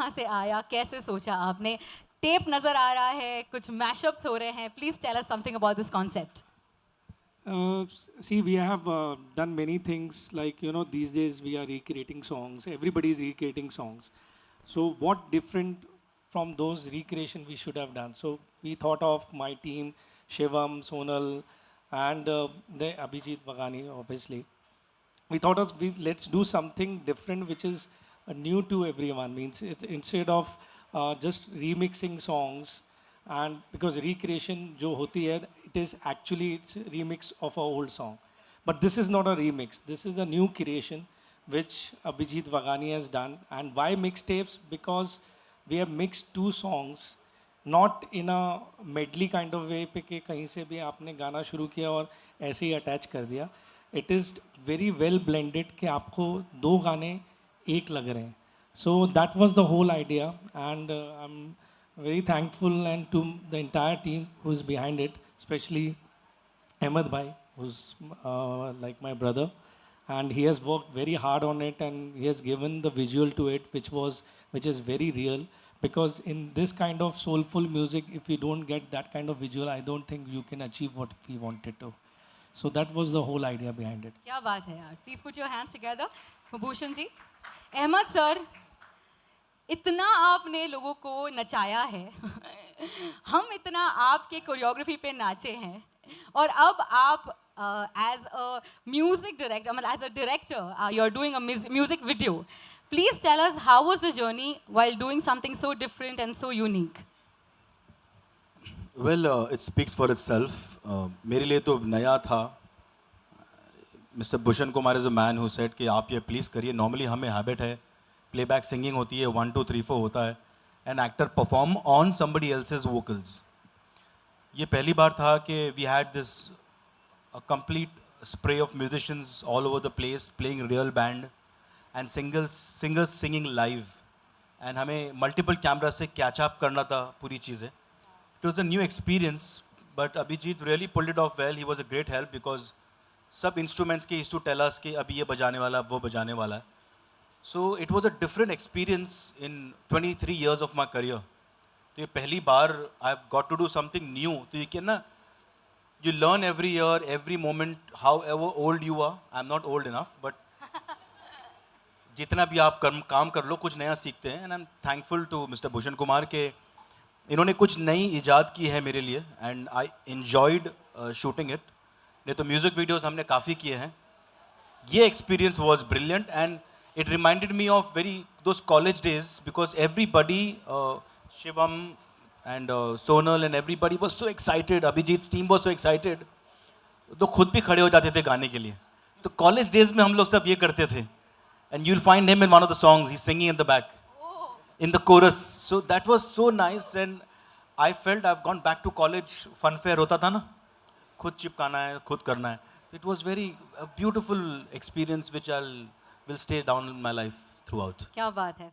कहाँ से आया, कैसे सोचा आपने? टेप नज़र आ रहा है, कुछ मैशअप्स हो रहे हैं। Please tell us something about this concept. See, we have done many things like, these days we are recreating songs. Everybody is recreating songs. So, what different from those recreation we should have done? So, we thought of my team, Shivam, Sonal, and the Abhijit Vagani, obviously. We thought of let's do something different, which is new to everyone. Means instead of just remixing songs, and because recreation जो होती है, it is actually it's a remix of a old song. But this is not a remix. This is a new creation which Abhijit Vagani has done. And why mixtapes? Because we have mixed two songs, not in a medley kind of way पे कि कहीं से भी आपने गाना शुरू किया और ऐसे ही अटैच कर दिया. It is very well blended कि आपको दो गाने एक लग रहे हैं. So that was the whole idea, and I'm very thankful and to the entire team who is behind it, especially Ahmed Bhai, who's like my brother, and he has worked very hard on it, and he has given the visual to it, which is very real. Because in this kind of soulful music, if you don't get that kind of visual, I don't think you can achieve what we wanted to. So that was the whole idea behind it. क्या बात है यार! Please put your hands together. Bhushan ji, Ahmed sir, इतना आपने लोगों को नचाया है हम इतना आपके कोरियोग्राफी पे नाचे हैं और अब आप एज अ म्यूजिक डायरेक्टर मतलब as a director you are doing a music video please tell us how was the journey while doing something so different and so unique well it speaks for itself मेरे लिए तो नया था mister Bhushan Kumar is a man who said कि आप ये please करिए normally हमें हैबिट है प्लेबैक सिंगिंग होती है 1 2 3 4 होता है an actor perform on somebody else's vocals ये पहली बार था कि we had this a complete spray of musicians all over the place playing real band and singers singing live and हमें मल्टीपल कैमरा से कैच अप करना था पूरी चीज़ें it was a new experience but Abhijeet really pulled it off well he was a great help because सब instruments के to tell अस कि अभी ये बजाने वाला वो बजाने वाला है so it was a different experience in 23 years of my career तो ये पहली बार I have got to do something new तो यू कैन ना you learn every year every moment however old you are I am not old enough but जितना भी आप काम कर लो कुछ नया सीखते हैं and I am thankful to mister Bhushan Kumar के इन्होंने कुछ नई ईजाद की है मेरे लिए and I enjoyed shooting it नहीं तो म्यूज़िक वीडियोस हमने काफ़ी किए हैं ये experience was brilliant and it reminded me of those college days because everybody Shivam and Sonal and everybody was so excited Abhijit's team was so excited तो खुद भी खड़े हो जाते थे गाने के लिए तो कॉलेज डेज में हम लोग सब ये करते थे and you'll find him in one of the songs he's singing in the back in the chorus so that was so nice and I felt I've gone back to college fun fair होता था ना खुद चिपकाना है खुद करना है it was very a beautiful experience which will stay down in my life throughout क्या बात है